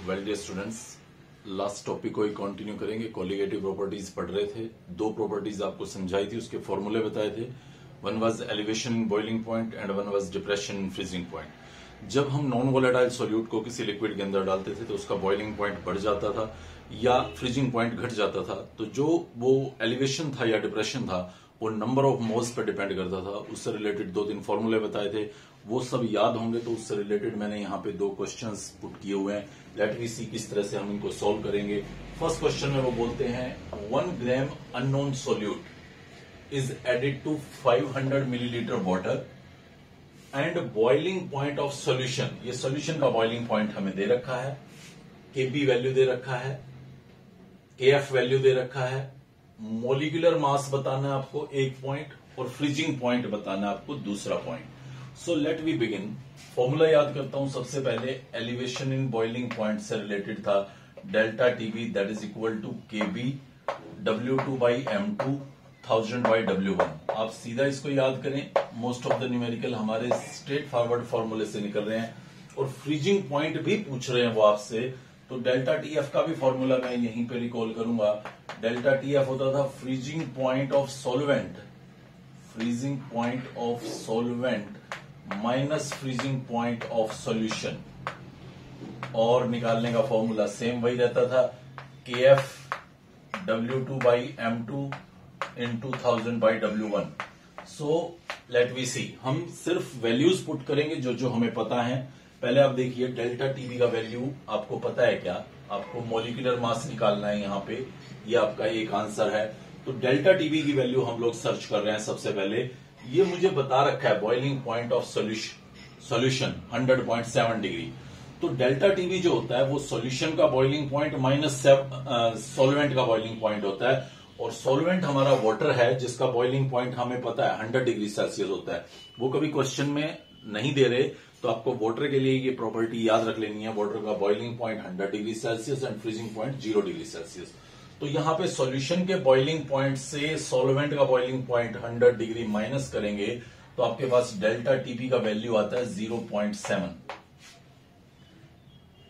Well dear students, last topic को ही continue करेंगे। कोलिगेटिव प्रॉपर्टीज पढ़ रहे थे। दो प्रॉपर्टीज आपको समझाई थी, उसके फॉर्मूले बताए थे। One was elevation in boiling point and one was depression in freezing point. जब हम नॉन वोलेटाइल सॉल्यूट को किसी लिक्विड के अंदर डालते थे तो उसका बॉइलिंग पॉइंट बढ़ जाता था या फ्रीजिंग पॉइंट घट जाता था। तो जो वो एलिवेशन था या डिप्रेशन था वो नंबर ऑफ मोल्स पर डिपेंड करता था। उससे रिलेटेड दो तीन फॉर्मूले बताए थे, वो सब याद होंगे। तो उससे रिलेटेड मैंने यहाँ पे दो क्वेश्चंस पुट किए हुए हैं। लेट वी सी किस तरह से हम इनको सॉल्व करेंगे। फर्स्ट क्वेश्चन में वो बोलते हैं 1 gram unknown solute is added to 500 millilitre water and boiling point of solution. ये सोल्यूशन का बॉइलिंग पॉइंट हमें दे रखा है, केबी वैल्यू दे रखा है, केएफ वैल्यू दे रखा है, मोलिकुलर मास बताना है आपको एक पॉइंट और फ्रीजिंग पॉइंट बताना है आपको दूसरा point. So let we begin. Formula याद करता हूं। सबसे पहले एलिवेशन इन बॉइलिंग पॉइंट से रिलेटेड था delta TB that is equal to KB W2 by M2 1000 by W1। आप सीधा इसको याद करें। मोस्ट ऑफ द न्यूमेरिकल हमारे स्ट्रेट फॉरवर्ड फॉर्मूले से निकल रहे हैं और फ्रीजिंग पॉइंट भी पूछ रहे हैं वो आपसे। तो डेल्टा टीएफ का भी फॉर्मूला मैं यहीं पे रिकॉल करूंगा। डेल्टा टीएफ होता था freezing point of solvent, freezing point of solvent minus freezing point of solution. और निकालने का फॉर्मूला सेम वही रहता था, KF W2 by M2 in 2000 by W1। So let we see. हम सिर्फ वैल्यूज पुट करेंगे जो जो हमें पता है। पहले आप देखिए डेल्टा टीबी का वैल्यू आपको पता है क्या? आपको मोलिकुलर मास निकालना है यहाँ पे, ये आपका एक आंसर है। तो डेल्टा टीबी की वैल्यू हम लोग सर्च कर रहे हैं। सबसे पहले ये मुझे बता रखा है boiling point of solution 100.7 degree. तो डेल्टा टीबी जो होता है वो सॉल्यूशन का बॉइलिंग पॉइंट माइनस सॉल्वेंट का बॉइलिंग पॉइंट होता है। और सॉल्वेंट हमारा वाटर है जिसका बॉइलिंग पॉइंट हमें पता है 100 डिग्री सेल्सियस होता है। वो कभी क्वेश्चन में नहीं दे रहे, तो आपको वाटर के लिए ये प्रॉपर्टी याद रख लेनी है। वाटर का boiling point 100 degree Celsius and freezing point 0 degree Celsius. तो यहां पे सॉल्यूशन के बॉइलिंग पॉइंट से सॉल्वेंट का बॉइलिंग पॉइंट 100 डिग्री माइनस करेंगे तो आपके पास डेल्टा टीपी का वैल्यू आता है 0.7।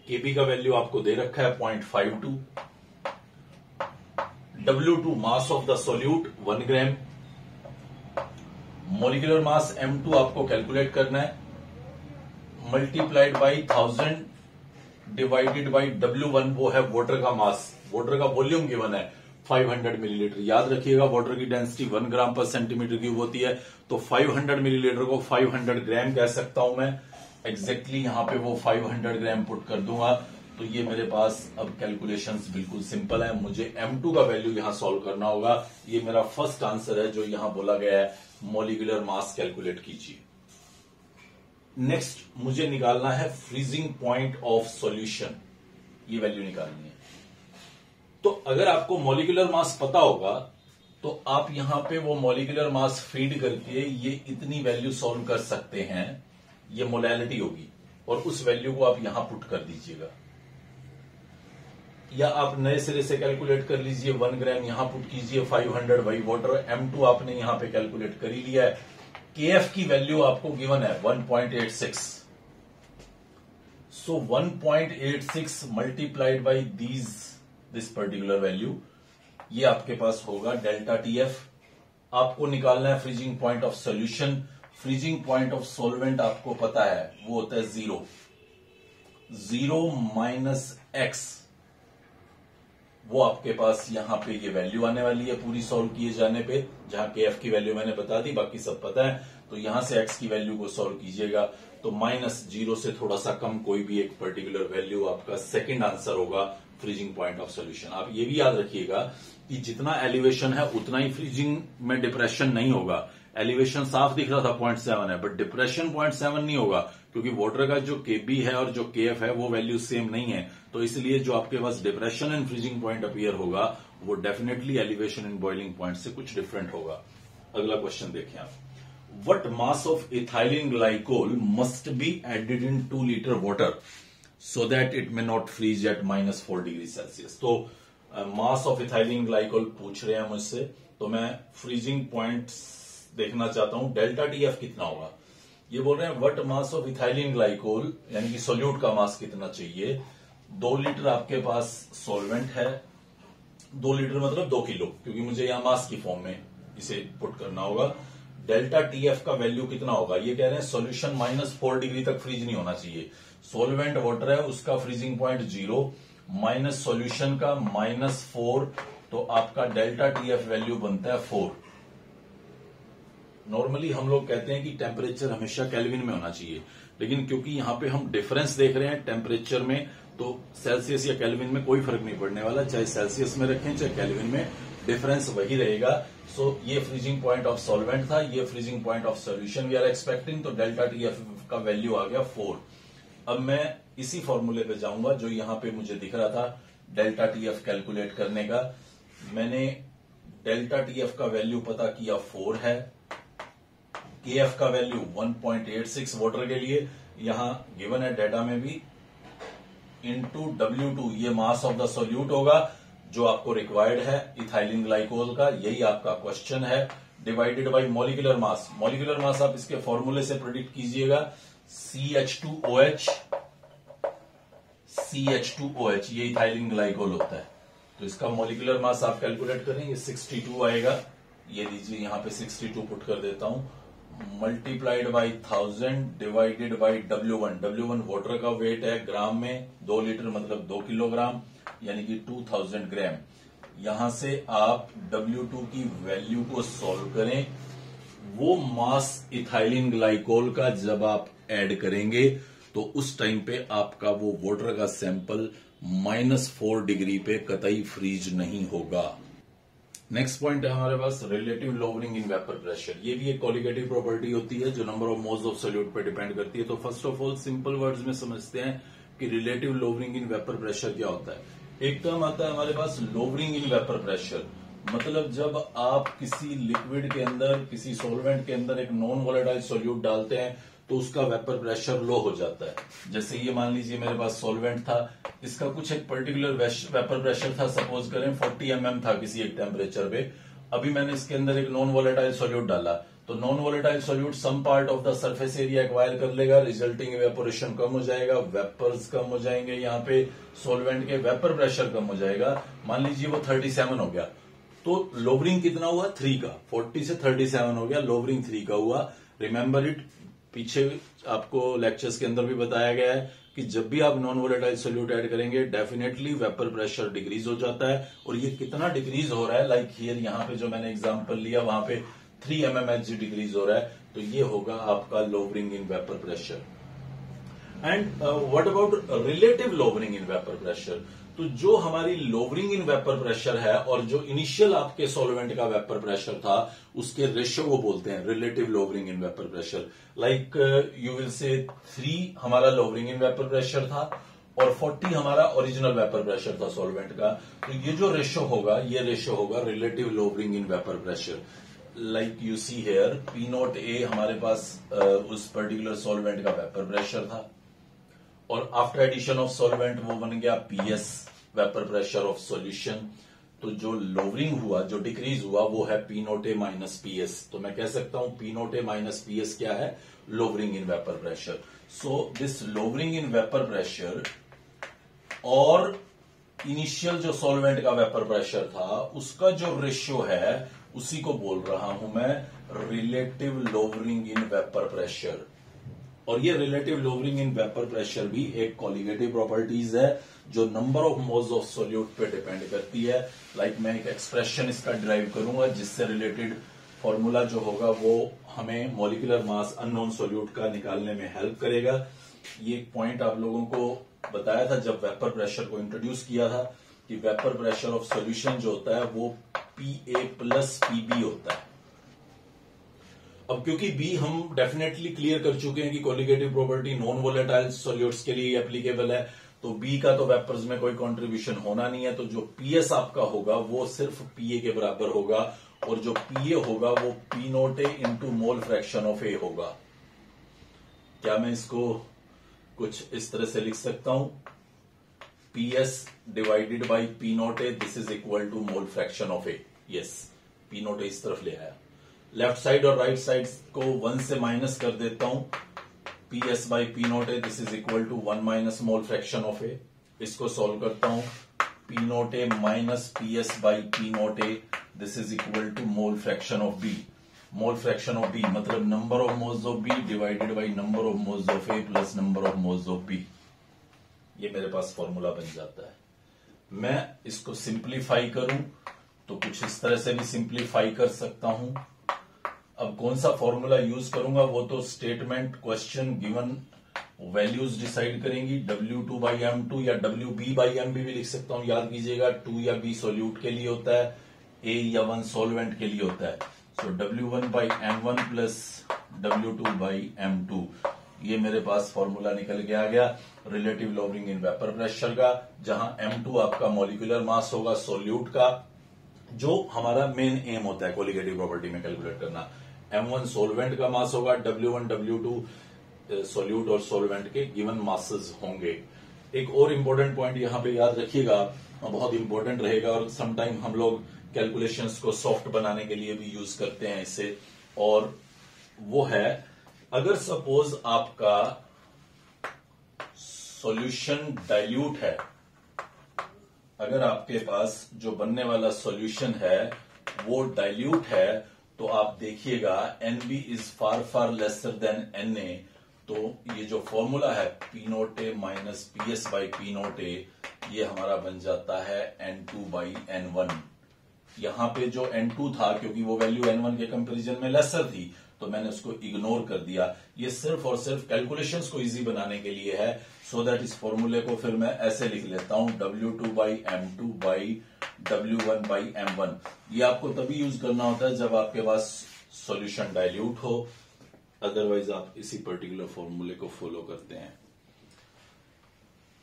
केपी का वैल्यू आपको दे रखा है 0.52। W2 mass of the solute 1 gram. Molecular mass M2 आपको कैलकुलेट करना है, multiplied by 1000 divided by W1 वो है वाटर का मास। वाटर का वॉल्यूम गिवन है 500 मिलीलीटर। याद रखिएगा वाटर की डेंसिटी 1 ग्राम पर सेंटीमीटर क्यूब होती है। तो 500 मिलीलीटर को 500 ग्राम कह सकता हूं मैं। एग्जैक्टली यहां पे वो 500 ग्राम पुट कर दूंगा। तो ये मेरे पास अब कैलकुलेशंस बिल्कुल सिंपल है। मुझे M2 का वैल्यू यहां सॉल्व करना होगा। ये मेरा फर्स्ट आंसर है जो यहां बोला गया है, मोलिकुलर मास कैलकुलेट कीजिए। नेक्स्ट मुझे निकालना है फ्रीजिंग पॉइंट ऑफ सॉल्यूशन। ये वैल्यू निकालनी है। तो अगर आपको मोलिकुलर मास पता होगा तो आप यहां पे वो मोलिकुलर मास फीड करके ये इतनी वैल्यू सॉल्व कर सकते हैं। ये मोलैलिटी होगी और उस वैल्यू को आप यहां पुट कर दीजिएगा, या आप नए सिरे से कैलकुलेट कर लीजिए। 1 ग्राम यहां पुट कीजिए, 500 वही वाटर। M2 आपने यहां पे कैलकुलेट कर ही लिया है। केएफ की वैल्यू आपको गिवन है 1.86। सो 1.86 multiplied by this particular value, ये आपके पास होगा डेल्टा टीएफ। आपको निकालना है freezing point of solution. Freezing point of solvent आपको पता है वो होता है 0 माइनस एक्स। वो आपके पास यहां पे ये वैल्यू आने वाली है पूरी सॉल्व किए जाने पे। जहां केएफ की वैल्यू मैंने बता दी, बाकी सब पता है। तो यहां से एक्स की वैल्यू को सॉल्व कीजिएगा तो -0 से थोड़ा सा कम कोई भी एक पर्टिकुलर वैल्यू आपका सेकंड आंसर होगा फ्रीजिंग पॉइंट ऑफ सॉल्यूशन। आप ये भी याद रखिएगा कि जितना एलिवेशन है उतना ही फ्रीजिंग में डिप्रेशन नहीं होगा। एलिवेशन साफ दिख रहा था 0.7 है, बट डिप्रेशन 0.7 नहीं होगा क्योंकि वाटर का जो केबी है और जो केएफ है वो वैल्यू सेम नहीं है। तो इसलिए जो आपके पास depression and freezing point appear होगा वो definitely elevation in boiling point से कुछ डिफरेंट होगा। अगला क्वेश्चन देखें आप। What mass of ethylene glycol must be added in 2 litre water so that it may not freeze at -4 degree Celsius. तो mass of ethylene glycol पूछ रहे हैं मुझसे, तो मैं फ्रीजिंग पॉइंट देखना चाहता हूं। डेल्टा टीएफ कितना होगा? ये बोल रहे हैं what mass of ethylene glycol, यानी कि सोल्यूट का मास कितना चाहिए 2 लीटर आपके पास सॉल्वेंट है, 2 लीटर मतलब 2 किलो, क्योंकि मुझे यहां मास की फॉर्म में इसे पुट करना होगा। डेल्टा टीएफ का वैल्यू कितना होगा, ये कह रहे हैं सॉल्यूशन -4 डिग्री तक फ्रीज नहीं होना चाहिए। सॉल्वेंट वाटर है, उसका फ्रीजिंग पॉइंट 0 माइनस सॉल्यूशन का -4, तो आपका डेल्टा टीएफ वैल्यू बनता है 4। नॉर्मली हम लोग कहते हैं कि टेम्परेचर हमेशा केल्विन में होना चाहिए, लेकिन क्योंकि यहां पे हम डिफरेंस देख रहे हैं टेम्परेचर में, तो सेल्सियस या केल्विन में कोई फर्क नहीं पड़ने वाला, चाहे सेल्सियस में रखें चाहे केल्विन में, डिफरेंस वही रहेगा। सो ये फ्रीजिंग पॉइंट ऑफ सॉल्वेंट था, ये freezing point of solution we are expecting, तो डेल्टा टीएफ का वैल्यू आ गया 4। अब मैं इसी फॉर्मूले पे जाऊंगा जो यहां पे मुझे दिख रहा था डेल्टा टीएफ कैलकुलेट करने का। मैंने डेल्टा टीएफ का वैल्यू पता किया 4 है, केएफ का वैल्यू 1.86 वाटर के लिए यहां गिवन है डाटा में भी, इनटू W2, ये मास ऑफ द सोल्यूट होगा जो आपको रिक्वायर्ड है इथाइलिन ग्लाइकोल का, यही आपका क्वेश्चन है, divided by molecular mass. Molecular mass आप इसके फॉर्मूले से प्रेडिक्ट कीजिएगा, CH2OH, ये इथाइलिन ग्लाइकोल होता है, तो इसका मॉलिक्यूलर मास आप कैलकुलेट करें, ये 62 आएगा। ये लीजिए यहां पे 62 पुट कर देता हूं, multiplied by 1000 divided by W1 water का वेट है ग्राम में, 2 लीटर मतलब 2 किलोग्राम, यानी कि 2000 ग्राम। यहां से आप W2 की वैल्यू को सॉल्व करें, वो मास इथाइलिन ग्लाइकोल का जब आप ऐड करेंगे तो उस टाइम पे आपका वो वाटर का सैंपल -4 डिग्री पे कतई फ्रीज नहीं होगा। नेक्स्ट पॉइंट है हमारे पास relative lowering in vapour pressure. ये भी एक कॉलिगेटिव प्रॉपर्टी होती है जो number of moles of solute पे डिपेंड करती है। तो first of all simple words में समझते हैं कि relative lowering in vapour pressure क्या होता है। एक टर्म आता है हमारे पास लोवरिंग इन वेपर प्रेशर, मतलब जब आप किसी लिक्विड के अंदर, किसी सॉल्वेंट के अंदर एक नॉन वोलेटाइल सॉल्यूट डालते हैं तो उसका वेपर प्रेशर लो हो जाता है। जैसे ये मान लीजिए मेरे पास सॉल्वेंट था, इसका कुछ एक पर्टिकुलर वेपर प्रेशर था, सपोज करें 40 mm था किसी एक टेम्परेचर पे। अभी मैंने इसके अंदर एक नॉन वोलेटाइल सॉल्यूट डाला, तो non volatile solute some part of the surface area acquire कर लेगा, रिजल्टिंग इवेपोरेशन कम हो जाएगा, वेपर्स कम हो जाएंगे, यहाँ पे सॉल्वेंट के वेपर प्रेशर कम हो जाएगा। मान लीजिए वो 37 हो गया, तो लोवरिंग कितना हुआ 3 का, 40 से 37 हो गया, लोवरिंग 3 का हुआ। रिमेंबर इट, पीछे आपको लेक्चर्स के अंदर भी बताया गया है कि जब भी आप नॉन वोलेटाइल सोल्यूट ऐड करेंगे डेफिनेटली वेपर प्रेशर डिक्रीज हो जाता है। और ये कितना डिक्रीज हो रहा है, लाइक हियर यहाँ पे जो मैंने एग्जांपल लिया वहां पे 3 mmHg डिक्रीज हो रहा है, तो ये होगा आपका lowering in vapour pressure. And what about relative lowering in vapour pressure, तो जो हमारी लोवरिंग इन वेपर प्रेशर है और जो इनिशियल आपके सॉल्वेंट का वेपर प्रेशर था उसके रेशियो को बोलते हैं relative lowering in vapour pressure. Like you will say 3 हमारा लोवरिंग इन वेपर प्रेशर था और 40 हमारा ओरिजिनल वेपर प्रेशर था सॉल्वेंट का, तो ये जो रेशियो होगा ये रेशियो होगा relative lowering in vapour pressure. Like you see here P0A हमारे पास उस पर्टिकुलर सॉल्वेंट का वेपर प्रेशर था, और आफ्टर एडिशन ऑफ सॉल्वेंट वो बन गया PS vapour pressure of solution. तो जो लोवरिंग हुआ, जो डिक्रीज हुआ, वो है P0A माइनस PS। तो मैं कह सकता हूं P0A माइनस PS क्या है, lowering in vapour pressure. So this lowering in vapour pressure और इनिशियल जो सॉल्वेंट का वेपर प्रेशर था उसका जो रेशियो है उसी को बोल रहा हूं मैं relative lowering in vapour pressure. और ये relative lowering in vapour pressure भी एक कॉलिगेटिव प्रॉपर्टीज है जो number of moles of solute पे डिपेंड करती है। लाइक मैं एक एक्सप्रेशन इसका डिराइव करूंगा जिससे रिलेटेड फॉर्मूला जो होगा वो हमें मॉलिक्यूलर मास अननोन सॉल्यूट का निकालने में हेल्प करेगा। ये एक पॉइंट आप लोगों को बताया था जब वेपर प्रेशर को इंट्रोड्यूस किया था कि वेपर प्रेशर ऑफ सॉल्यूशन जो होता है वो PA प्लस PB होता है। अब क्योंकि बी हम डेफिनेटली क्लियर कर चुके हैं कि colligative property non volatile solutes के लिए एप्लीकेबल है, तो बी का तो वेपर्स में कोई कंट्रीब्यूशन होना नहीं है, तो जो PS आपका होगा वो सिर्फ PA के बराबर होगा, और जो PA होगा वो P0A into mole fraction of A होगा। क्या मैं इसको कुछ इस तरह से लिख सकता हूं, PS divided by P0A, this is equal to mole fraction of A। Yes, P0A इस तरफ ले आया, लेफ्ट साइड और राइट साइड को 1 से माइनस कर देता हूं, PS बाई P0A, this is equal to 1 minus mole fraction of A। इसको सॉल्व करता हूं, P naught A minus P S by P naught A, this is equal to mole fraction of B. Mole fraction of B मतलब number of moles of B divided by number of moles of A plus number of moles of B. ये मेरे पास formula बन जाता है। मैं इसको simplify करूं तो कुछ इस तरह से भी सिंप्लीफाई कर सकता हूं। अब कौन सा फॉर्मूला यूज करूंगा वो तो statement, question, given values decide करेंगी। W2 बाई M2 या WB बाई MB भी लिख सकता हूं। याद कीजिएगा 2 या B सोल्यूट के लिए होता है, A या 1 सॉल्वेंट के लिए होता है। सो W1 by M1 plus W2 by M2, ये मेरे पास फॉर्मूला निकल के आ गया रिलेटिव लॉवरिंग इन वेपर प्रेशर का, जहां M2 आपका मॉलिक्यूलर मास होगा सोल्यूट का, जो हमारा मेन एम होता है कोलिगेटिव प्रॉपर्टी में कैलकुलेट करना। M1 सोल्वेंट का मास होगा, W1 W2 सोल्यूट और सोल्वेंट के गिवन मासेस होंगे। एक और इंपॉर्टेंट पॉइंट यहां पे याद रखिएगा, बहुत इंपॉर्टेंट रहेगा, और समटाइम हम लोग कैलकुलेशंस को सॉफ्ट बनाने के लिए भी यूज करते हैं इसे, और वो है अगर सपोज आपका सॉल्यूशन डाइल्यूट है, अगर आपके पास जो बनने वाला सॉल्यूशन है वो डाइल्यूट है, तो आप देखिएगा NB is far far lesser than Na, तो ये जो फॉर्मूला है P naught A minus P S by P naught A, ये हमारा बन जाता है N2 बाई N1। यहां पे जो N2 था, क्योंकि वो वैल्यू N1 के कंपैरिजन में लेसर थी, तो मैंने उसको इग्नोर कर दिया। ये सिर्फ और सिर्फ कैलकुलेशंस को इजी बनाने के लिए है, सो दैट इस फॉर्मूले को फिर मैं ऐसे लिख लेता हूं W2 by M2 by W1 by M1। ये आपको तभी यूज करना होता है जब आपके पास सॉल्यूशन डाइल्यूट हो, अदरवाइज आप इसी पर्टिकुलर फॉर्मूले को फॉलो करते हैं।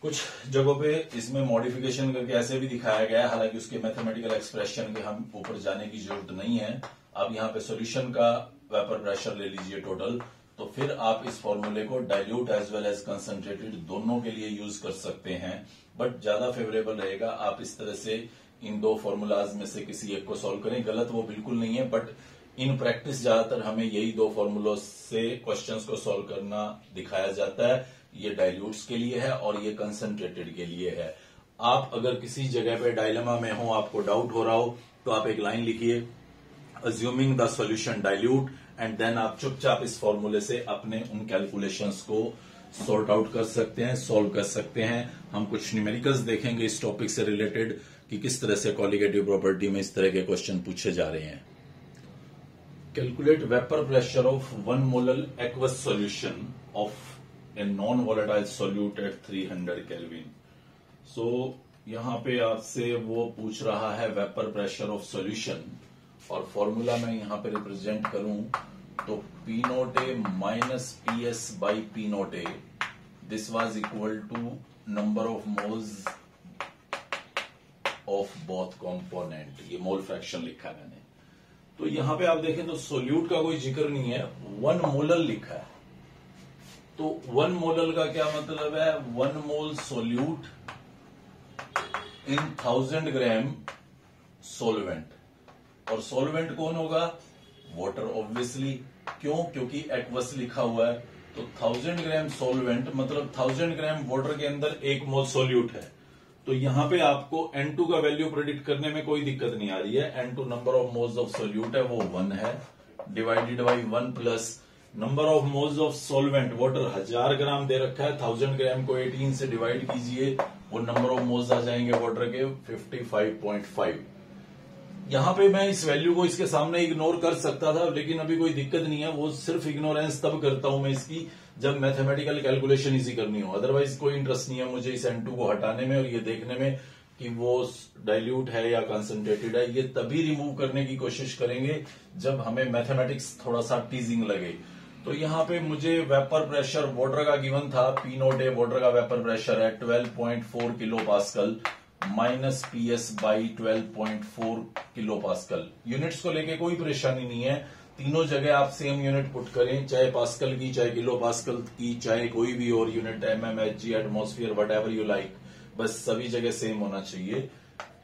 कुछ जगहों पे इसमें मॉडिफिकेशन करके ऐसे भी दिखाया गया है, हालांकि उसके मैथमेटिकल एक्सप्रेशन के हम ऊपर जाने की जरूरत नहीं है। आप यहाँ पे सॉल्यूशन का वेपर प्रेशर ले लीजिए टोटल, तो फिर आप इस फॉर्मूले को dilute as well as concentrated दोनों के लिए यूज कर सकते हैं, बट ज्यादा फेवरेबल रहेगा आप इस तरह से इन दो फॉर्मूलाज में से किसी एक को सॉल्व करें। गलत वो बिल्कुल नहीं है, बट इन प्रैक्टिस ज्यादातर हमें यही दो फॉर्मूलों से क्वेश्चंस को सॉल्व करना दिखाया जाता है। ये डाइल्यूट्स के लिए है और ये कंसंट्रेटेड के लिए है। आप अगर किसी जगह पे डायलेमा में हो, आपको डाउट हो रहा हो, तो आप एक लाइन लिखिए, assuming the solution dilute, and then आप चुपचाप इस फॉर्मूले से अपने उन कैलकुलेशंस को सॉर्ट आउट कर सकते हैं, सॉल्व कर सकते हैं। हम कुछ न्यूमेरिकल्स देखेंगे इस टॉपिक से रिलेटेड कि किस तरह से कॉलिगेटिव प्रॉपर्टी में इस तरह के क्वेश्चन पूछे जा रहे हैं। Calculate vapour pressure of 1 molar aqueous solution of a non volatile solute at 300 kelvin. So यहां पे आपसे वो पूछ रहा है वेपर प्रेशर ऑफ सॉल्यूशन, और फॉर्मूला मैं यहां पे रिप्रेजेंट करूं तो P naught A minus P S by P naught A, this was equal to number of moles of both component. ये मोल फ्रैक्शन लिखा है मैंने। तो यहां पे आप देखें तो सोल्यूट का कोई जिक्र नहीं है, 1 मोलर लिखा है। तो 1 मोलर का क्या मतलब है? 1 मोल सोल्यूट इन 1000 ग्राम सोलवेंट, और सोलवेंट कौन होगा? Water obviously. क्यों? क्योंकि एक्वस लिखा हुआ है। तो 1000 ग्राम सोलवेंट मतलब 1000 ग्राम वाटर के अंदर 1 मोल सोल्यूट है। तो यहां पे आपको N2 का वैल्यू प्रेडिक्ट करने में कोई दिक्कत नहीं आ रही है। N2 number of moles of solute है, वो 1 है, divided by 1 plus number of moles of solvent, water 1000 ग्राम दे रखा है, 1000 ग्राम को 18 से डिवाइड कीजिए, वो नंबर ऑफ मोल्स आ जाएंगे वाटर के 55.5। यहां पे मैं इस वैल्यू को इसके सामने इग्नोर कर सकता था, लेकिन अभी कोई दिक्कत नहीं है। वो सिर्फ इग्नोरेंस तब करता हूं मैं इसकी जब मैथमेटिकल कैलकुलेशन इजी करनी हो, अदरवाइज कोई इंटरेस्ट नहीं है मुझे इस N2 को हटाने में और ये देखने में कि वो डाइल्यूट है या कंसंट्रेटेड है। ये तभी रिमूव करने की कोशिश करेंगे जब हमें मैथमेटिक्स थोड़ा सा टीजिंग लगे। तो यहां पे मुझे वेपर प्रेशर वाटर का गिवन था, पी नोट ए वाटर का वेपर प्रेशर है 12.4 kilo pascal minus P S by 12.4 kilo pascal. Units को लेके कोई परेशानी नहीं है, तीनों जगह आप सेम यूनिट पुट करें, चाहे पास्कल की, चाहे किलो पास्कल की, चाहे कोई भी और unit, mmHg, atmosphere, whatever you like, बस सभी जगह सेम होना चाहिए।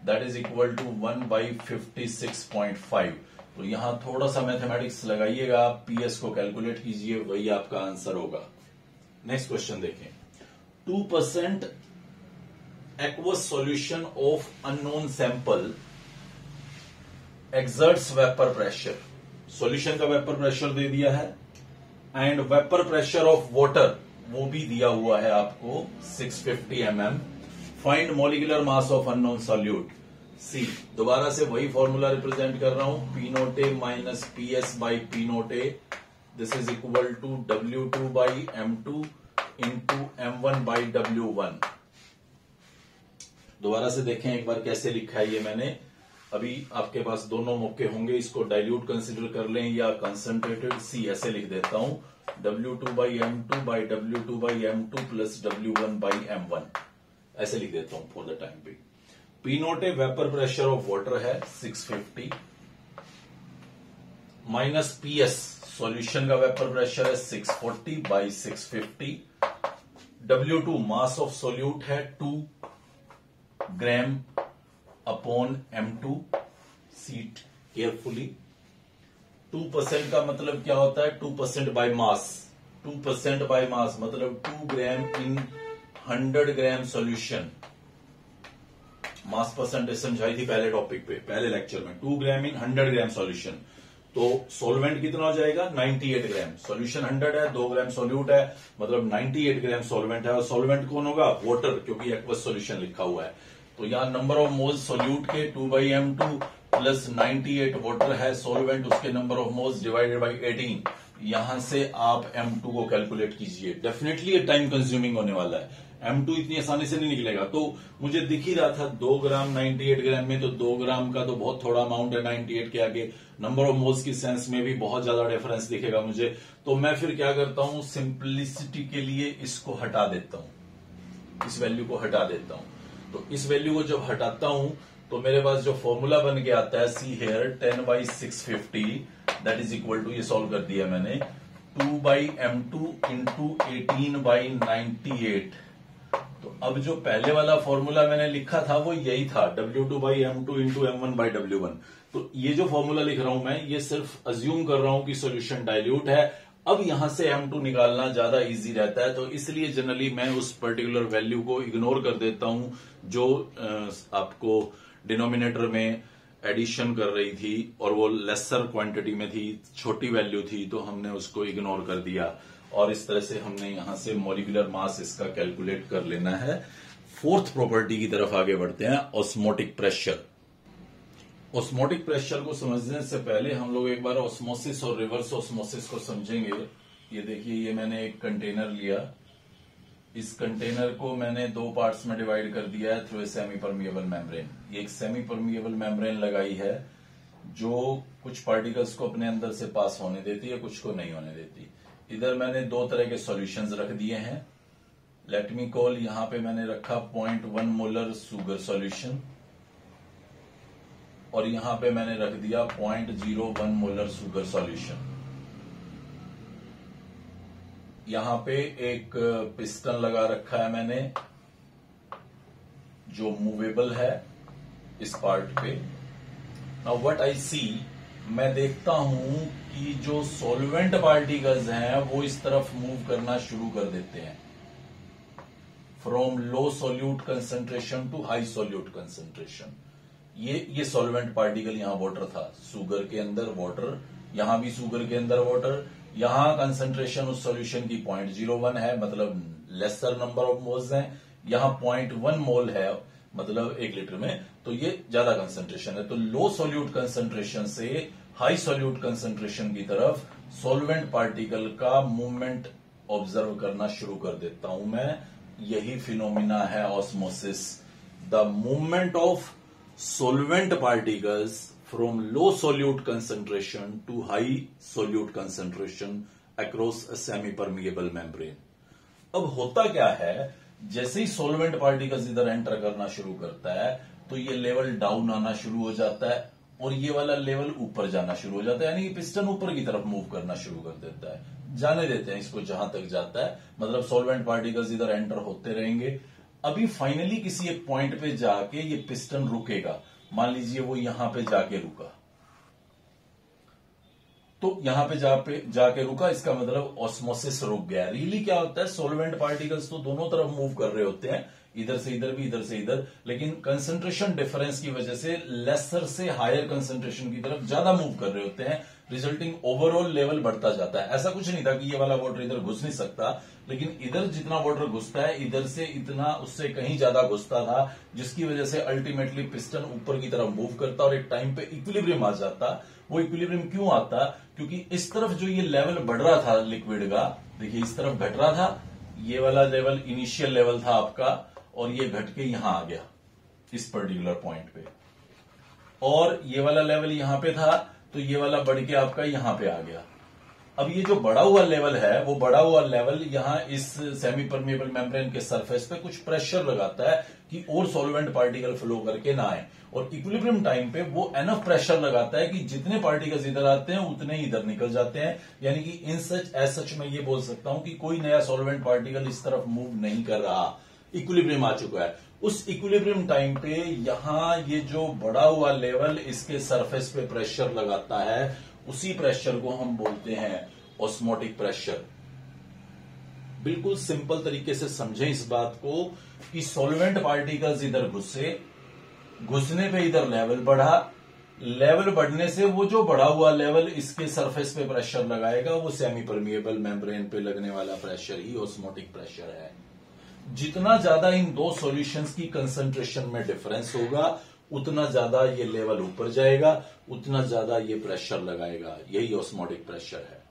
That is equal to 1/56.5। तो यहां थोड़ा सा मैथमेटिक्स लगाइएगा, पीएस को कैलकुलेट कीजिए, वही आपका आंसर होगा। नेक्स्ट क्वेश्चन देखें। 2% aqueous solution of unknown sample exerts vapor pressure. Solution का वेपर प्रेशर दे दिया है and vapour pressure of water वो भी दिया हुआ है आपको 650 mm. Find molecular mass of unknown solute. See, दोबारा से वही फॉर्मूला रिप्रेजेंट कर रहा हूं, P naught A minus P S by P naught A. This is equal to W2 by M2 into M1 by W1. दोबारा से देखें एक बार कैसे लिखा है ये मैंने. अभी आपके पास दोनों मौके होंगे, इसको डाइल्यूट कंसिडर कर लें या कंसंट्रेटेड. सी ऐसे लिख देता हूं, W2 by M2 by W2 by M2 plus W1 by M1 ऐसे लिख देता हूं फॉर द टाइम पे. P naught A vapour pressure of water है 650 माइनस पी एस सॉल्यूशन का वेपर प्रेशर है 640 by 650. W2 mass of solute है 2 ग्राम upon M2. Seat carefully. 2% का मतलब क्या होता है? 2% बाय मास. 2% बाय मास मतलब 2 ग्राम इन 100 ग्राम सॉल्यूशन. मास परसेंटेज समझाई थी पहले टॉपिक पे, पहले लेक्चर में. 2 ग्राम इन 100 ग्राम सॉल्यूशन. तो सॉल्वेंट कितना हो जाएगा? 98 ग्राम. सॉल्यूशन 100 है, 2 ग्राम सॉल्यूट है, मतलब 98 ग्राम सॉल्वेंट है. और सॉल्वेंट कौन होगा? वाटर, क्योंकि एक्वस सॉल्यूशन लिखा हुआ है. तो यहां नंबर ऑफ मोल्स सॉल्यूट के 2/M2 प्लस 98 वाटर है सॉल्वेंट, उसके number of moles divided by 18. यहां से आप M2 को कैलकुलेट कीजिए. डेफिनेटली ये टाइम कंज्यूमिंग होने वाला है. M2 इतनी आसानी से नहीं निकलेगा. तो मुझे दिख ही रहा था 2 ग्राम 98 ग्राम में, तो 2 ग्राम का तो बहुत थोड़ा अमाउंट है 98 के आगे. नंबर ऑफ मोल्स की सेंस में भी बहुत ज्यादा डिफरेंस दिखेगा मुझे. तो मैं फिर क्या करता हूं, सिंप्लिसिटी के लिए इसको हटा देता हूं, इस वैल्यू को हटा देता हूं. तो इस वैल्यू को जब हटाता हूं तो मेरे पास जो फॉर्मूला बन के आता है, see here 10/650 that is equal to, ये सॉल्व कर दिया मैंने, 2/M2 इंटू 18/98. तो अब जो पहले वाला फॉर्मूला मैंने लिखा था वो यही था, W2/M2 इंटू M1/W1. तो ये जो फॉर्मूला लिख रहा हूं मैं, ये सिर्फ अज्यूम कर रहा हूं कि सॉल्यूशन डाइल्यूट है. अब यहां से M2 निकालना ज्यादा इजी रहता है, तो इसलिए जनरली मैं उस पर्टिकुलर वैल्यू को इग्नोर कर देता हूं जो आपको डिनोमिनेटर में एडिशन कर रही थी और वो लेसर क्वांटिटी में थी, छोटी वैल्यू थी, तो हमने उसको इग्नोर कर दिया. और इस तरह से हमने यहां से मॉलिक्यूलर मास इसका कैलकुलेट कर लेना है. फोर्थ प्रॉपर्टी की तरफ आगे बढ़ते हैं, ऑस्मोटिक प्रेशर. ऑस्मोटिक प्रेशर को समझने से पहले हम लोग एक बार ऑस्मोसिस और रिवर्स ऑस्मोसिस को समझेंगे. ये देखिए, ये मैंने एक कंटेनर लिया. इस कंटेनर को मैंने 2 पार्ट्स में डिवाइड कर दिया है through a semi permeable membrane. ये एक सेमी परमिएबल मेम्ब्रेन लगाई है जो कुछ पार्टिकल्स को अपने अंदर से पास होने देती है, कुछ को नहीं होने देती. इधर मैंने 2 तरह के सॉल्यूशंस रख दिए हैं. लेट मी कॉल, यहां पे मैंने रखा 0.1 मोलर सुगर सॉल्यूशन और यहां पे मैंने रख दिया 0.01 मोलर सुगर सॉल्यूशन. यहां पे एक पिस्टन लगा रखा है मैंने जो मूवेबल है इस पार्ट पे. नाउ व्हाट आई सी, मैं देखता हूं कि जो सॉल्वेंट पार्टिकल्स हैं वो इस तरफ मूव करना शुरू कर देते हैं, from low solute concentration to high solute concentration. ये सॉल्वेंट पार्टिकल, यहां वाटर था, सुगर के अंदर वाटर, यहां भी सुगर के अंदर वाटर. यहां कंसंट्रेशन उस सॉल्यूशन की 0.01 है, मतलब लेसर नंबर ऑफ मोल्स हैं. यहां 0.1 मोल है, मतलब 1 लीटर में, तो ये ज्यादा कंसंट्रेशन है. तो लो सोल्यूट कंसंट्रेशन से हाई सोल्यूट कंसंट्रेशन की तरफ सॉल्वेंट पार्टिकल का मूवमेंट ऑब्जर्व करना शुरू कर देता हूं मैं. यही फिनोमिना है osmosis, the movement of solvent particles from low solute concentration to high solute concentration across a semi-permeable membrane. अब होता क्या है, जैसे ही solvent particles इधर एंटर करना शुरू करता है तो ये लेवल डाउन आना शुरू हो जाता है और ये वाला लेवल ऊपर जाना शुरू हो जाता है, यानी कि पिस्टन ऊपर की तरफ मूव करना शुरू कर देता है. जाने देते हैं इसको जहां तक जाता है, मतलब solvent particles इधर एंटर होते रहेंगे. अभी फाइनली किसी एक पॉइंट पे जाके ये पिस्टन रुकेगा. मान लीजिए वो यहां पे जाके रुका, तो यहां पे जाके रुका, इसका मतलब ऑस्मोसिस रुक गया। रियली क्या होता है, सोलवेंट पार्टिकल्स तो दोनों तरफ मूव कर रहे होते हैं, इधर से इधर भी, इधर से इधर, लेकिन कंसंट्रेशन डिफरेंस की वजह से लेसर से हायर कंसंट्रेशन की तरफ ज्यादा मूव कर रहे होते हैं, रिजल्टिंग ओवरऑल लेवल बढ़ता जाता है। ऐसा कुछ नहीं था कि ये वाला वाटर इधर घुस नहीं सकता, लेकिन इधर जितना वाटर घुसता है इधर से इतना उससे कहीं ज्यादा घुसता था, जिसकी वजह से अल्टीमेटली पिस्टन ऊपर की तरफ मूव करता और एक टाइम पे इक्विलिब्रियम आ जाता। वो इक्विलिब्रियम क्यों आता, क्योंकि इस तरफ जो ये लेवल बढ़ रहा था लिक्विड का, देखिए इस तरफ घट रहा था, ये वाला लेवल इनिशियल लेवल था आपका, और ये घट के यहां आ गया इस पर्टिकुलर पॉइंट पे, और ये वाला लेवल यहां पे था, तो ये वाला बढ़ के आपका यहां पे आ गया। अब ये जो बढ़ा हुआ लेवल है, वो बढ़ा हुआ लेवल यहां इस सेमी परमेबल मेम्ब्रेन के सरफेस पे कुछ प्रेशर लगाता है कि और सॉल्वेंट पार्टिकल फ्लो करके ना आए, और इक्विलिब्रियम टाइम पे वो एनफ प्रेशर लगाता है कि जितने पार्टिकल्स इधर आते हैं उतने ही इधर निकल जाते हैं। यानी कि इन सच एज सच मैं ये बोल सकता हूं कि कोई नया सॉल्वेंट पार्टिकल इस तरफ मूव नहीं कर रहा, इक्विलिब्रियम आ चुका है। उस इक्विलिब्रियम टाइम पे यहां ये जो बढ़ा हुआ लेवल इसके सरफेस पे प्रेशर लगाता है, उसी प्रेशर को हम बोलते हैं ऑस्मोटिक प्रेशर। बिल्कुल सिंपल तरीके से समझें इस बात को कि सॉल्वेंट पार्टिकल्स इधर घुसने पे इधर लेवल बढ़ा, लेवल बढ़ने से वो जो बढ़ा हुआ लेवल इसके सरफेस पे प्रेशर लगाएगा, वो सेमी परमिएबल मेम्ब्रेन पे लगने वाला प्रेशर ही ऑस्मोटिक प्रेशर है। जितना ज्यादा इन दो सॉल्यूशंस की कंसंट्रेशन में डिफरेंस होगा, उतना ज्यादा ये लेवल ऊपर जाएगा, उतना ज्यादा ये प्रेशर लगाएगा, यही ऑस्मोटिक प्रेशर है।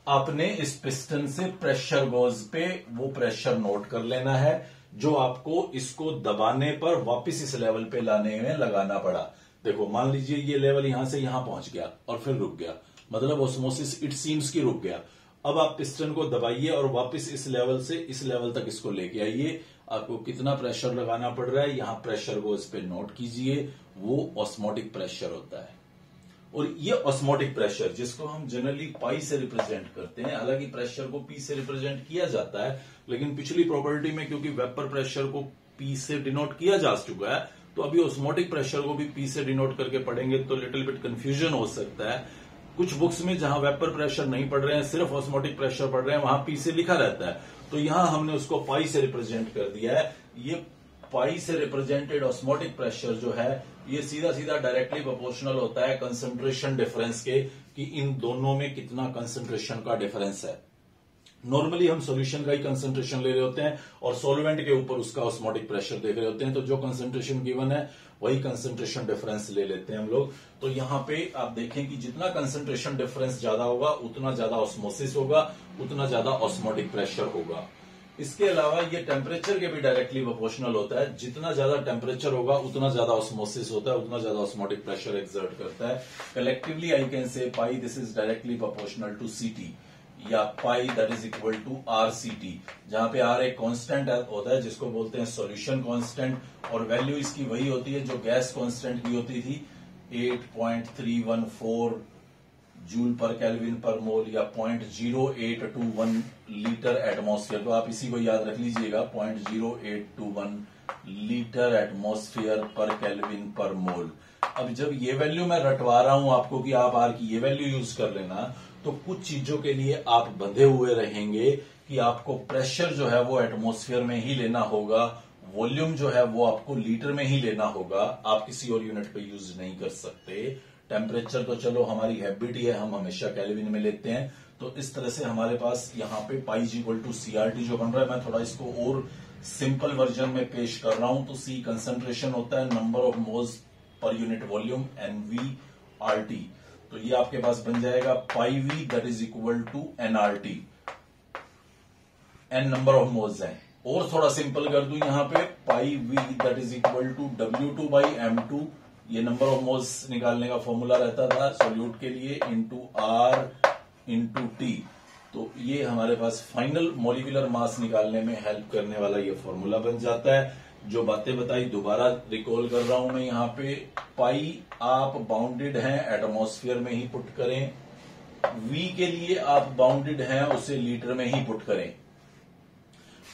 आपने इस पिस्टन से प्रेशर गोज पे वो प्रेशर नोट कर लेना है जो आपको इसको दबाने पर वापस इस लेवल पे लाने में लगाना पड़ा। देखो मान लीजिए ये लेवल यहां से यहां पहुंच गया और फिर रुक गया, मतलब ऑस्मोसिस इट सीम्स की रुक गया। अब आप पिस्टन को दबाइए और वापस इस लेवल से इस लेवल तक इसको लेके आइए, आपको कितना प्रेशर लगाना पड़ रहा है, यहां प्रेशर को इस पे नोट कीजिए, वो ऑस्मोटिक प्रेशर होता है। और ये ऑस्मोटिक प्रेशर जिसको हम जनरली पाई से रिप्रेजेंट करते हैं, हालांकि प्रेशर को पी से रिप्रेजेंट किया जाता है, लेकिन पिछली प्रॉपर्टी में क्योंकि वेपर प्रेशर को पी से डिनोट किया जा चुका है, तो अभी ऑस्मोटिक प्रेशर को भी पी से डिनोट करके पढ़ेंगे तो लिटिल बिट कंफ्यूजन हो सकता है। कुछ बुक्स में जहां वेपर प्रेशर नहीं पढ़ रहे हैं, सिर्फ ऑस्मोटिक प्रेशर पढ़ रहे हैं, वहां पी से लिखा रहता है, तो यहां हमने उसको पाई से रिप्रेजेंट कर दिया है। ये पाई से रिप्रेजेंटेड ऑस्मोटिक प्रेशर जो है, ये सीधा सीधा डायरेक्टली प्रोपोर्शनल होता है कंसंट्रेशन डिफरेंस के, कि इन दोनों में कितना कंसंट्रेशन का डिफरेंस है। नॉर्मली हम सॉल्यूशन का ही कंसंट्रेशन ले रहे होते हैं और सॉल्वेंट के ऊपर उसका ऑस्मोटिक प्रेशर देख रहे होते हैं, तो जो कंसंट्रेशन गिवन है वही कंसंट्रेशन डिफरेंस ले लेते हैं हम लोग। तो यहां पे आप देखें कि जितना कंसंट्रेशन डिफरेंस ज्यादा होगा, उतना ज्यादा ऑस्मोसिस होगा, उतना ज्यादा ऑस्मोटिक प्रेशर होगा। इसके अलावा ये टेम्परेचर के भी डायरेक्टली प्रोपोर्शनल होता है, जितना ज्यादा टेम्परेचर होगा उतना ज्यादा ऑस्मोसिस होता है, उतना ज्यादा ऑस्मोटिक प्रेशर एक्सर्ट करता है। Collectively I can say pi this is directly proportional to CT, या pi that is equal to R C T, जहां पे आर एक कांस्टेंट होता है जिसको बोलते हैं सॉल्यूशन कांस्टेंट, और वैल्यू इसकी वही होती है जो गैस कांस्टेंट की होती थी 8.314 जूल पर केल्विन पर मोल, या 0.0821 लीटर एटमॉस्फेयर। तो आप इसी को याद रख लीजिएगा, 0.0821 लीटर एटमॉस्फेयर पर केल्विन पर मोल। अब जब ये वैल्यू मैं रटवा रहा हूं आपको कि आप आर की ये वैल्यू यूज कर लेना, तो कुछ चीजों के लिए आप बंधे हुए रहेंगे कि आपको प्रेशर जो है वो एटमॉस्फेयर में ही लेना होगा, वॉल्यूम जो है वो आपको लीटर में ही लेना होगा, आप किसी और यूनिट पे यूज नहीं कर सकते। टेम्परेचर तो चलो हमारी हैबिट ही है, हम हमेशा केल्विन में लेते हैं, तो इस तरह से हमारे पास यहाँ पे पाई इक्वल टू सीआरटी जो बन रहा है, मैं थोड़ा इसको और सिंपल वर्जन में पेश कर रहा हूं। तो सी कंसंट्रेशन होता है number of moles per unit volume, NV RT, तो ये आपके पास बन जाएगा pi V that is equal to NRT, N number of moles है। और थोड़ा सिंपल कर दूं यहां पे, pi V that is equal to W2 by M2, ये नंबर ऑफ मोल्स निकालने का फॉर्मूला रहता था सॉल्यूट के लिए, इंटू आर इंटू टी। तो ये हमारे पास फाइनल मॉलिक्यूलर मास निकालने में हेल्प करने वाला ये फॉर्मूला बन जाता है। जो बातें बताई दोबारा रिकॉल कर रहा हूं मैं यहाँ पे, पाई आप बाउंडेड हैं एटमॉस्फेयर में ही पुट करें, वी के लिए आप बाउंडेड हैं उसे लीटर में ही पुट करें।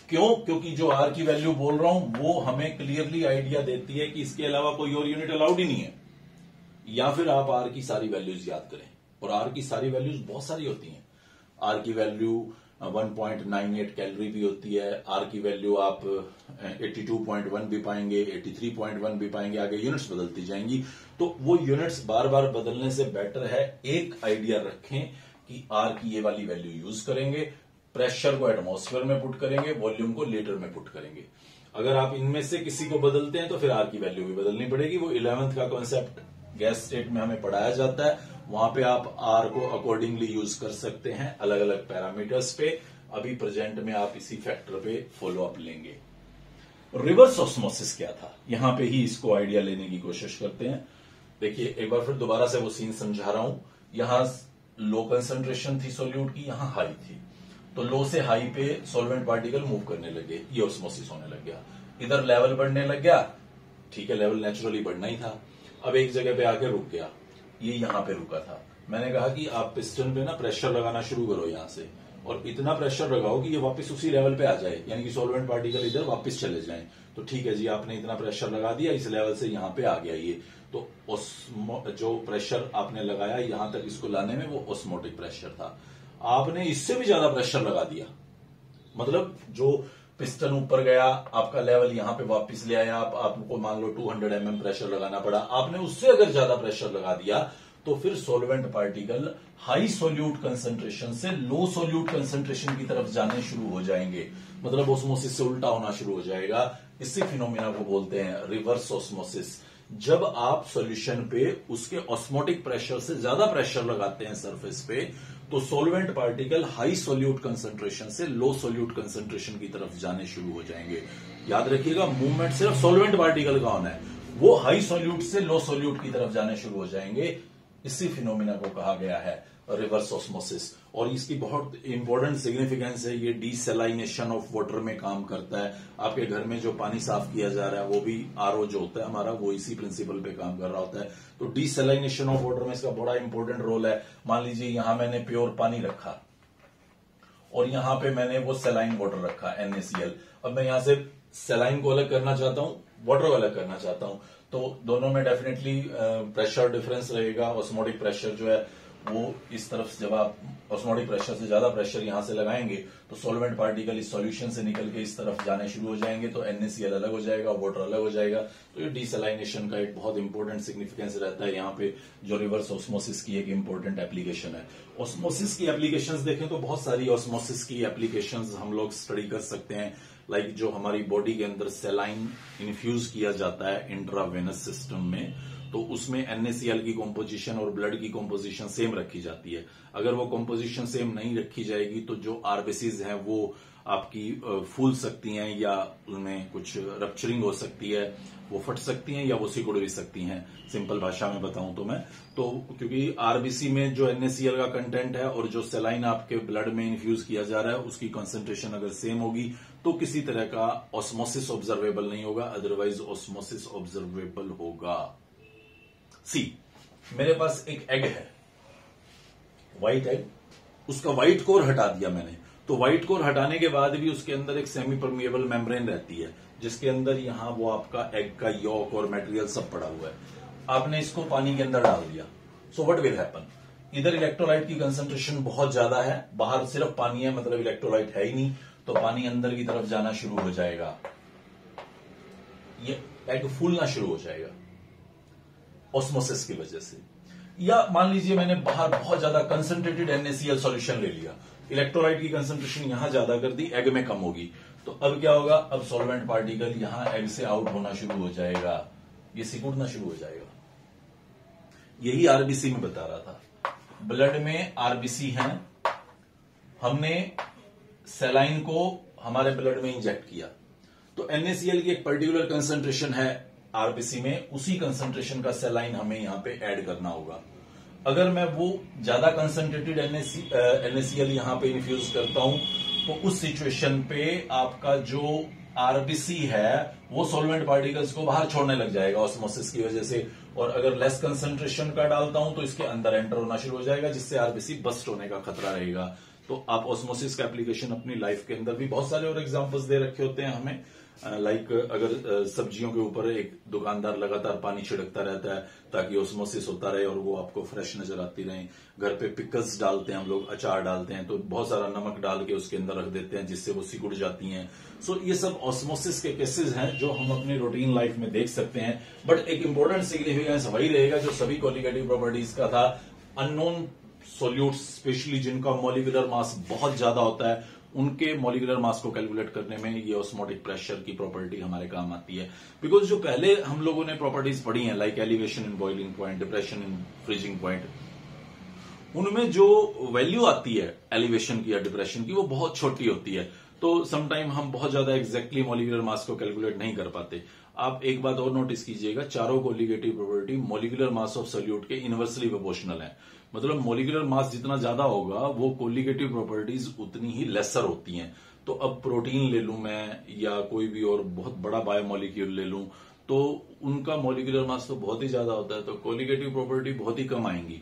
क्यों? क्योंकि जो आर की वैल्यू बोल रहा हूं वो हमें क्लियरली आइडिया देती है कि इसके अलावा कोई और यूनिट अलाउड ही नहीं है, या फिर आप आर की सारी वैल्यूज याद करें। और आर की सारी वैल्यूज बहुत सारी होती हैं। आर की वैल्यू 1.98 कैलोरी भी होती है, आर की वैल्यू आप 82.1 भी पाएंगे, 83.1 भी पाएंगे, आगे यूनिट्स बदलती जाएंगी। तो वो यूनिट्स बार बार बदलने से बेटर है एक आइडिया रखें कि आर की ये वाली वैल्यू यूज करेंगे, प्रेशर को एटमॉस्फेयर में पुट करेंगे, वॉल्यूम को लीटर में पुट करेंगे। अगर आप इनमें से किसी को बदलते हैं तो फिर आर की वैल्यू भी बदलनी पड़ेगी। वो 11th का कॉन्सेप्ट गैस स्टेट में हमें पढ़ाया जाता है, वहां पे आप आर को अकॉर्डिंगली यूज कर सकते हैं अलग अलग पैरामीटर्स पे। अभी प्रेजेंट में आप इसी फैक्टर पे फॉलो अप लेंगे। रिवर्स ऑस्मोसिस क्या था, यहां पे ही इसको आइडिया लेने की कोशिश करते हैं। देखिए एक बार फिर दोबारा से वो सीन समझा रहा हूं। यहां लो कंसंट्रेशन थी सोल्यूट की, यहां हाई थी, तो लो से हाई पे सॉल्वेंट पार्टिकल मूव करने लगे, ये ऑस्मोसिस होने लग गया। इधर लेवल बढ़ने लग गया, ठीक है, लेवल नेचुरली बढ़ना ही था। अब एक जगह पे आके रुक गया, ये यहां पे रुका था। मैंने कहा कि आप पिस्टन पे ना प्रेशर लगाना शुरू करो यहां से, और इतना प्रेशर लगाओ कि ये वापस उसी लेवल पे आ जाए, यानी कि सॉल्वेंट पार्टिकल इधर वापस चले जाएं। तो ठीक है जी, आपने इतना प्रेशर लगा दिया, इस लेवल से यहां पे आ गया ये, तो जो प्रेशर आपने लगाया यहां तक इसको लाने में वो ऑस्मोटिक प्रेशर था। आपने इससे भी ज्यादा प्रेशर लगा दिया, मतलब जो पिस्टन ऊपर गया, आपका लेवल यहां पे वापस ले आया, आपको मान लो 200 mm प्रेशर लगाना पड़ा, आपने उससे अगर ज्यादा प्रेशर लगा दिया तो फिर solvent particle high solute concentration से लो सोल्यूट कंसंट्रेशन की तरफ जाने शुरू हो जाएंगे, मतलब ऑस्मोसिस से उल्टा होना शुरू हो जाएगा। इसी फिनोमिना को बोलते हैं रिवर्स ऑस्मोसिस। जब आप सॉल्यूशन पे उसके ऑस्मोटिक प्रेशर से ज्यादा प्रेशर लगाते हैं सरफेस पे, तो solvent particle high solute concentration से लो सोल्यूट कंसंट्रेशन की तरफ जाने शुरू हो जाएंगे। याद रखिएगा, मूवमेंट सिर्फ सॉल्वेंट पार्टिकल का होना है, वो हाई सोल्यूट से लो सोल्यूट की तरफ जाने शुरू हो जाएंगे। इसी फिनोमिना को कहा गया है रिवर्स ऑस्मोसिस, और इसकी बहुत इंपॉर्टेंट सिग्निफिकेंस है। ये डीसैलाइनेशन ऑफ वाटर में काम करता है। आपके घर में जो पानी साफ किया जा रहा है वो भी आरओ जो होता है हमारा, वो इसी प्रिंसिपल पे काम कर रहा होता है। तो डीसैलाइनेशन ऑफ वाटर में इसका बड़ा इंपॉर्टेंट रोल है। मान लीजिए यहां मैंने प्योर पानी रखा और यहां पे मैंने वो सैलाइन वाटर रखा NaCl। अब मैं यहां से सैलाइन को अलग करना चाहता हूं, वाटर को अलग करना चाहता हूं, तो दोनों में डेफिनेटली प्रेशर डिफरेंस रहेगा। ऑस्मोटिक प्रेशर जो है वो इस तरफ, जब आप ऑस्मोटिक प्रेशर से ज्यादा प्रेशर यहां से लगाएंगे तो सॉल्वेंट पार्टिकल इस सॉल्यूशन से निकल के इस तरफ जाने शुरू हो जाएंगे, तो NaCl अलग हो जाएगा, वाटर अलग हो जाएगा। तो ये डीसैलाइनेशन का एक बहुत इंपॉर्टेंट सिग्निफिकेंस रहता है यहाँ पे, जो रिवर्स ऑस्मोसिस की एक इंपॉर्टेंट एप्लीकेशन है। ऑस्मोसिस की एप्लीकेशंस देखें तो बहुत सारी ऑस्मोसिस की एप्लीकेशंस हम लोग स्टडी कर सकते हैं। लाइक जो हमारी बॉडी के अंदर सैलाइन इन्फ्यूज किया जाता है इंट्रावेनस सिस्टम में, तो उसमें NaCl की कॉम्पोजिशन और ब्लड की कॉम्पोजिशन सेम रखी जाती है। अगर वो कॉम्पोजिशन सेम नहीं रखी जाएगी तो जो आरबीसीज हैं वो आपकी फूल सकती हैं, या उनमें कुछ रप्चरिंग हो सकती है, वो फट सकती हैं, या वो सिकुड़ भी सकती हैं। सिंपल भाषा में बताऊं तो मैं तो, क्योंकि आरबीसी में जो NaCl का कंटेंट है और जो सैलाइन आपके ब्लड में इन्फ्यूज किया जा रहा है उसकी कंसेंट्रेशन अगर सेम होगी तो किसी तरह का ऑस्मोसिस ऑब्जर्वेबल नहीं होगा, अदरवाइज ऑस्मोसिस ऑब्जर्वेबल होगा। सी, मेरे पास एक एग है, व्हाइट एग, उसका व्हाइट कोर हटा दिया मैंने, तो व्हाइट कोर हटाने के बाद भी उसके अंदर एक सेमी परमिएबल मेम्ब्रेन रहती है, जिसके अंदर यहां वो आपका एग का यॉक और मटेरियल सब पड़ा हुआ है। आपने इसको पानी के अंदर डाल दिया, सो व्हाट विल हैपन, इधर इलेक्ट्रोलाइट की कंसंट्रेशन बहुत ज्यादा है, बाहर सिर्फ पानी है, मतलब इलेक्ट्रोलाइट है ही नहीं, तो पानी अंदर की तरफ जाना शुरू हो जाएगा, ये एग फूलना शुरू हो जाएगा ऑस्मोसिस की वजह से। या मान लीजिए मैंने बाहर बहुत ज्यादा कंसंट्रेटेड NaCl सॉल्यूशन ले लिया, इलेक्ट्रोलाइट की कंसंट्रेशन यहां ज्यादा कर दी, एग में कम होगी, तो अब क्या होगा, अब सॉल्वेंट पार्टिकल यहां एग से आउट होना शुरू हो जाएगा, ये सिकुड़ना शुरू हो जाएगा। यही आरबीसी में बता रहा था, ब्लड में आरबीसी हैं, हमने सैलाइन को हमारे ब्लड में इंजेक्ट किया, तो NaCl की एक पर्टिकुलर कंसंट्रेशन है आरबीसी में, उसी कंसंट्रेशन का सैलाइन हमें यहां पे ऐड करना होगा। अगर मैं वो ज्यादा कंसंट्रेटेड NaCl यहां पे इन्फ्यूज करता हूं तो उस सिचुएशन पे आपका जो आरबीसी है वो सॉल्वेंट पार्टिकल्स को बाहर छोड़ने लग जाएगा ऑस्मोसिस की वजह से, और अगर लेस कंसंट्रेशन का डालता हूं तो इसके अंदर एंटर होना शुरू हो जाएगा, जिससे आरबीसी बस्ट होने का खतरा रहेगा। तो आप ऑस्मोसिस का एप्लीकेशन अपनी लाइफ के अंदर भी बहुत सारे और एग्जांपल्स दे रखे होते हैं हमें। लाइक अगर सब्जियों के ऊपर एक दुकानदार लगातार पानी छिड़कता रहता है ताकि ऑस्मोसिस होता रहे और वो आपको फ्रेश नजर आती रहे। घर पे पिकल्स डालते हैं हम लोग, अचार डालते हैं तो बहुत सारा नमक डाल के उसके अंदर रख देते हैं जिससे वो सिकुड़ जाती हैं। सो ये सब ऑस्मोसिस के केसेस हैं जो हम अपनी रूटीन लाइफ में देख सकते हैं। बट एक इंपॉर्टेंट सिग्निफिकेंस वही रहेगा जो सभी कॉलिगेटिव प्रॉपर्टीज का था, अननोन सॉल्यूट्स स्पेशली जिनका मॉलिक्यूलर मास बहुत ज्यादा होता है उनके मॉलिक्यूलर मास को कैलकुलेट करने में ये ऑस्मोटिक प्रेशर की प्रॉपर्टी हमारे काम आती है। बिकॉज जो पहले हम लोगों ने प्रॉपर्टीज पढ़ी हैं like elevation in boiling point, depression in freezing point, उनमें जो वैल्यू आती है एलिवेशन की या डिप्रेशन की वो बहुत छोटी होती है। तो समटाइम हम बहुत ज्यादा एग्जैक्टली मॉलिक्यूलर मास को कैलकुलेट नहीं कर पाते। आप एक बात और नोटिस कीजिएगा, चारों colligative property molecular mass of solute के इनवर्सली प्रोपोर्शनल है। मतलब मॉलिक्यूलर मास जितना ज्यादा होगा वो कोलिगेटिव प्रॉपर्टीज उतनी ही लेसर होती हैं। तो अब प्रोटीन ले लूं मैं या कोई भी और बहुत बड़ा बायोमॉलिक्यूल ले लूं तो उनका मॉलिक्यूलर मास तो बहुत ही ज्यादा होता है, तो कोलिगेटिव प्रॉपर्टी बहुत ही कम आएंगी।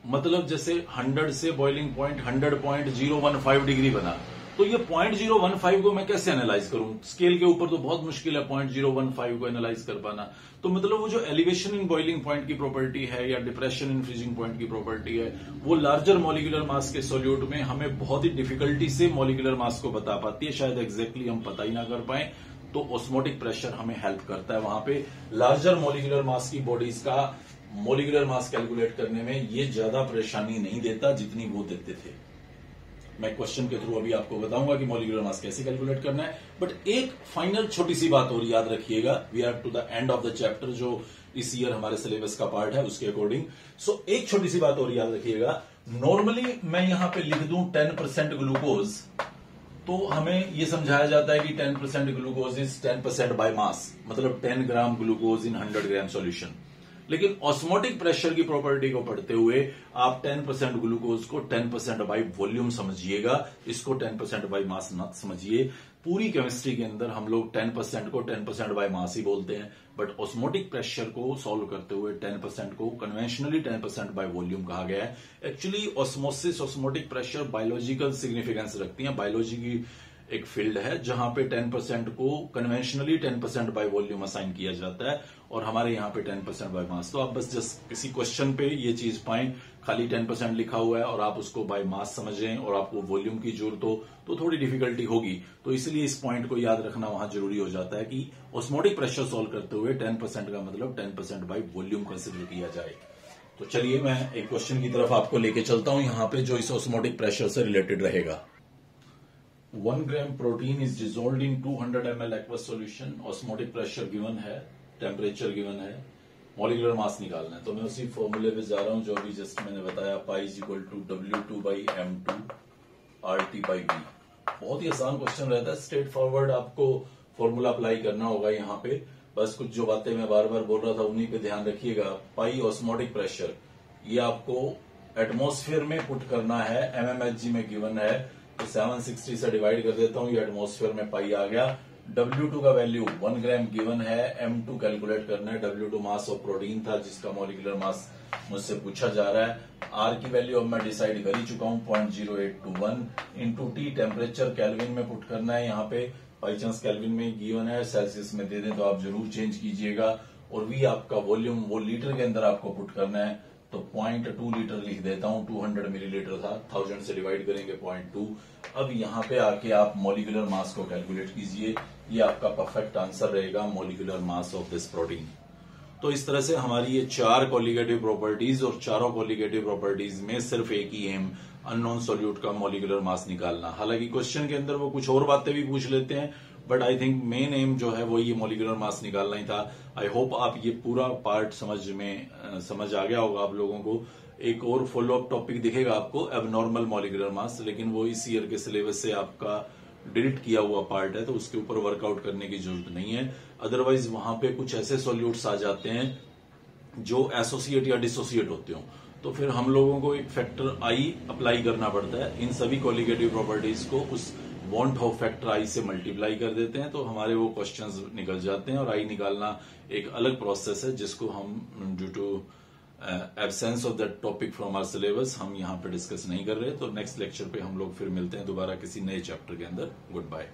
मतलब जैसे 100 से बॉइलिंग पॉइंट 100.015 डिग्री बना, तो ये 0.015 को मैं कैसे एनालाइज करूं? स्केल के ऊपर तो बहुत मुश्किल है 0.015 को एनालाइज कर पाना। तो मतलब वो जो एलिवेशन इन बॉइलिंग पॉइंट की प्रॉपर्टी है या डिप्रेशन इन फ्रीजिंग पॉइंट की प्रॉपर्टी है वो लार्जर मॉलिक्यूलर मास के सॉल्यूट में हमें बहुत ही डिफिकल्टी से मॉलिक्यूलर मास को बता पाती है, शायद एग्जैक्टली हम पता ही ना कर पाए। तो ऑस्मोटिक प्रेशर हमें हेल्प करता है वहां पे लार्जर मॉलिक्यूलर मास की बॉडीज का मॉलिक्यूलर मास कैलकुलेट करने में ये ज्यादा परेशानी नहीं देता जितनी वो देते थे। मैं क्वेश्चन के थ्रू अभी आपको बताऊंगा कि मॉलिक्यूलर मास कैसे कैलकुलेट करना है। बट एक फाइनल छोटी सी बात और याद रखिएगा, we are to the end of the chapter जो इस ईयर हमारे सिलेबस का पार्ट है उसके अकॉर्डिंग। सो एक छोटी सी बात और याद रखिएगा, नॉर्मली मैं यहां पे लिख दूं 10% ग्लूकोज तो हमें यह समझाया जाता है कि 10% ग्लूकोज इज 10% बाय मास, मतलब 10 gram glucose in 100 gram solution. लेकिन ऑस्मोटिक प्रेशर की प्रॉपर्टी को पढ़ते हुए आप 10% ग्लूकोज को 10% बाई वॉल्यूम समझिएगा, इसको 10% बाई मास न समझिए। पूरी केमिस्ट्री के अंदर हम लोग 10% को 10% बाई मास ही बोलते हैं, बट ऑस्मोटिक प्रेशर को सॉल्व करते हुए 10% को कन्वेंशनली 10% बाई वॉल्यूम कहा गया है। Actually osmosis, osmotic pressure biological significance रखती है। बायोलॉजी की एक फील्ड है जहां पे 10% को कन्वेंशनली 10% बाय वॉल्यूम असाइन किया जाता है और हमारे यहां पे 10% बाय मास। तो आप बस जस्ट किसी क्वेश्चन पे ये चीज पाएं, खाली 10% लिखा हुआ है और आप उसको बाय मास समझें और आपको वॉल्यूम की जरूरत हो तो थोड़ी डिफिकल्टी होगी। तो इसलिए इस पॉइंट को याद रखना वहां जरूरी हो जाता है कि ऑस्मोटिक प्रेशर सॉल्व करते हुए 10% का मतलब 10% बाय वॉल्यूम कंसिडर किया जाए। तो चलिए मैं एक क्वेश्चन की तरफ आपको लेके चलता हूं यहां पे जो इस ऑस्मोटिक प्रेशर से रिलेटेड रहेगा। 1 gram protein is dissolved in 200 ml aqueous solution, osmotic pressure given है, टेम्परेचर गिवन है, मॉलिक्यूलर मास निकालना है। तो मैं उसी फॉर्मूले पे जा रहा हूं जो अभी जस्ट मैंने बताया, pi is equal to W2/M2 RT/V। बहुत ही आसान क्वेश्चन रहता है, स्ट्रेट फॉरवर्ड आपको फॉर्मूला अप्लाई करना होगा यहाँ पे। बस कुछ जो बातें मैं बार बार बोल रहा था उन्हीं पे ध्यान रखिएगा। पाई ऑस्मोटिक प्रेशर ये आपको एटमॉस्फेयर में पुट करना है, MMHg में गिवन है, तो 760 से डिवाइड कर देता हूं, ये एटमॉस्फेयर में पाई आ गया। W2 का वैल्यू 1 ग्राम गिवन है, M2 कैलकुलेट करना है। W2 मास ऑफ प्रोटीन था जिसका मॉलिक्यूलर मास मुझसे पूछा जा रहा है। R की वैल्यू अब मैं डिसाइड कर ही चुका हूं, 0.0821 इंटू T टेम्परेचर कैल्विन में पुट करना है। यहाँ पे बाई चांस कैल्विन में गिवन है, सेल्सियस में दे दें तो आप जरूर चेंज कीजिएगा। और V आपका वॉल्यूम, वो लीटर के अंदर आपको पुट करना है, तो 0.2 लीटर लिख देता हूं, 200 मिलीलीटर था, 1000 से डिवाइड करेंगे 0.2। अब यहाँ पे आके आप मॉलिक्यूलर मास को कैलकुलेट कीजिए, ये आपका परफेक्ट आंसर रहेगा, molecular mass of this protein. तो इस तरह से हमारी ये 4 कोलिगेटिव प्रॉपर्टीज और चारों कोलिगेटिव प्रॉपर्टीज में सिर्फ एक ही एम, अननोन सॉल्यूट का मॉलिक्यूलर मास निकालना। हालांकि क्वेश्चन के अंदर वो कुछ और बातें भी पूछ लेते हैं, but I think main M जो है वो ये मॉलिक्यूलर मास निकालना ही था। आई होप आप ये पूरा पार्ट समझ आ गया होगा आप लोगों को। एक और फॉलो अप टॉपिक दिखेगा आपको, एबनॉर्मल मॉलिक्यूलर मास, लेकिन वो इस ईयर के सिलेबस से आपका डिलीट किया हुआ पार्ट है, तो उसके ऊपर वर्कआउट करने की जरूरत नहीं है। अदरवाइज वहां पे कुछ ऐसे सॉल्यूट्स आ जाते हैं जो एसोसिएट या डिसोसिएट होते हो, तो फिर हम लोगों को एक फैक्टर आई अप्लाई करना पड़ता है। इन सभी कोलिगेटिव प्रॉपर्टीज को उस वांट ऑफ फैक्टर आई से मल्टीप्लाई कर देते हैं, तो हमारे वो क्वेश्चंस निकल जाते हैं। और आई निकालना एक अलग प्रोसेस है जिसको हम due to absence of that topic from our syllabus हम यहाँ पे डिस्कस नहीं कर रहे। तो नेक्स्ट लेक्चर पे हम लोग फिर मिलते हैं दोबारा किसी नए चैप्टर के अंदर। Good bye.